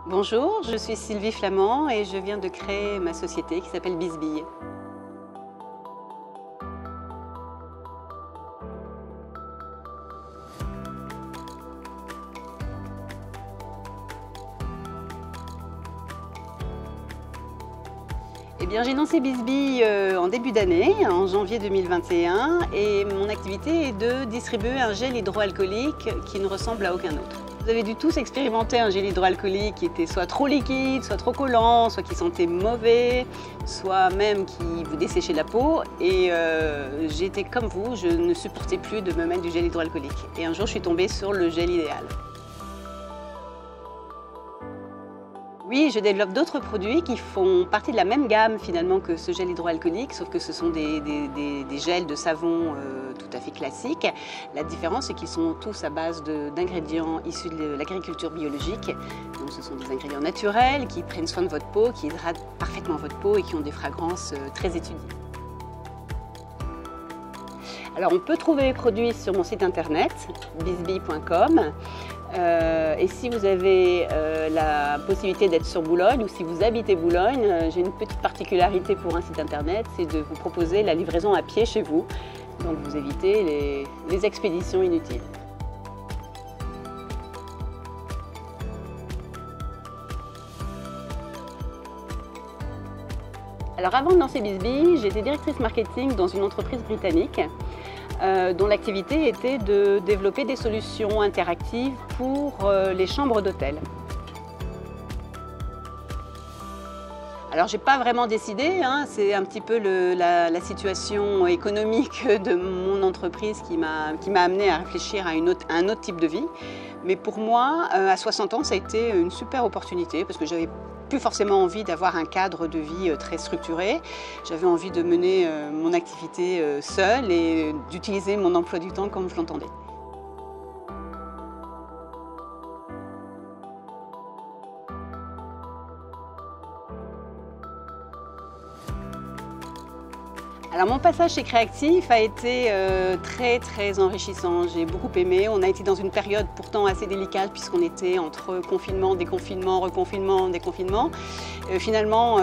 Bonjour, je suis Sylvie Flamand et je viens de créer ma société qui s'appelle Bisbille. Eh bien, j'ai lancé Bisbille en début d'année, en janvier 2021, et mon activité est de distribuer un gel hydroalcoolique qui ne ressemble à aucun autre. Vous avez dû tous expérimenter un gel hydroalcoolique qui était soit trop liquide, soit trop collant, soit qui sentait mauvais, soit même qui vous desséchait la peau. Et j'étais comme vous, je ne supportais plus de me mettre du gel hydroalcoolique. Et un jour, je suis tombée sur le gel idéal. Oui, je développe d'autres produits qui font partie de la même gamme finalement que ce gel hydroalcoolique, sauf que ce sont des gels de savon tout à fait classiques. La différence, c'est qu'ils sont tous à base d'ingrédients issus de l'agriculture biologique. Donc ce sont des ingrédients naturels qui prennent soin de votre peau, qui hydratent parfaitement votre peau et qui ont des fragrances très étudiées. Alors on peut trouver les produits sur mon site internet, bisbille.com. Et si vous avez la possibilité d'être sur Boulogne ou si vous habitez Boulogne, j'ai une petite particularité pour un site internet, c'est de vous proposer la livraison à pied chez vous. Donc vous évitez les expéditions inutiles. Alors avant de lancer Bisbille, j'étais directrice marketing dans une entreprise britannique dont l'activité était de développer des solutions interactives pour les chambres d'hôtel. Alors j'ai pas vraiment décidé, hein, c'est un petit peu la situation économique de mon entreprise qui m'a amenée à réfléchir à un autre type de vie. Mais pour moi, à 60 ans, ça a été une super opportunité parce que j'avais plus forcément envie d'avoir un cadre de vie très structuré. J'avais envie de mener mon activité seule et d'utiliser mon emploi du temps comme je l'entendais. Alors mon passage chez Créactif a été très enrichissant, j'ai beaucoup aimé. On a été dans une période pourtant assez délicate puisqu'on était entre confinement, déconfinement, reconfinement, déconfinement. Finalement,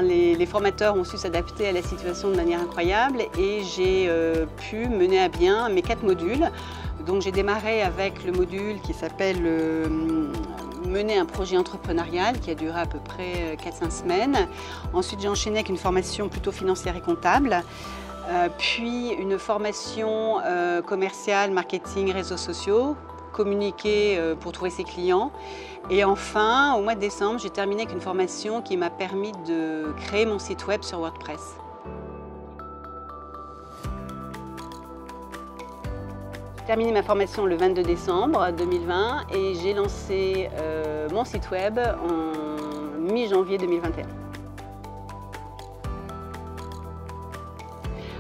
les formateurs ont su s'adapter à la situation de manière incroyable et j'ai pu mener à bien mes 4 modules. Donc j'ai démarré avec le module qui s'appelle mener un projet entrepreneurial qui a duré à peu près 4-5 semaines. Ensuite, j'ai enchaîné avec une formation plutôt financière et comptable, puis une formation commerciale, marketing, réseaux sociaux, communiquer pour trouver ses clients. Et enfin, au mois de décembre, j'ai terminé avec une formation qui m'a permis de créer mon site web sur WordPress. J'ai terminé ma formation le 22 décembre 2020 et j'ai lancé mon site web en mi-janvier 2021.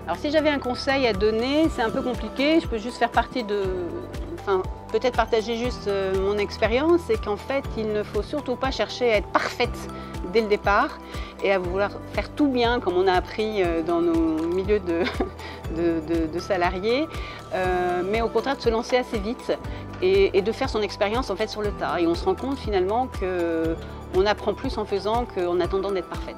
Alors si j'avais un conseil à donner, c'est un peu compliqué, je peux juste faire partie peut-être partager juste mon expérience, c'est qu'en fait il ne faut surtout pas chercher à être parfaite dès le départ et à vouloir faire tout bien comme on a appris dans nos milieux de salariés, mais au contraire de se lancer assez vite et de faire son expérience en fait sur le tas. Et on se rend compte finalement qu'on apprend plus en faisant qu'en attendant d'être parfaite.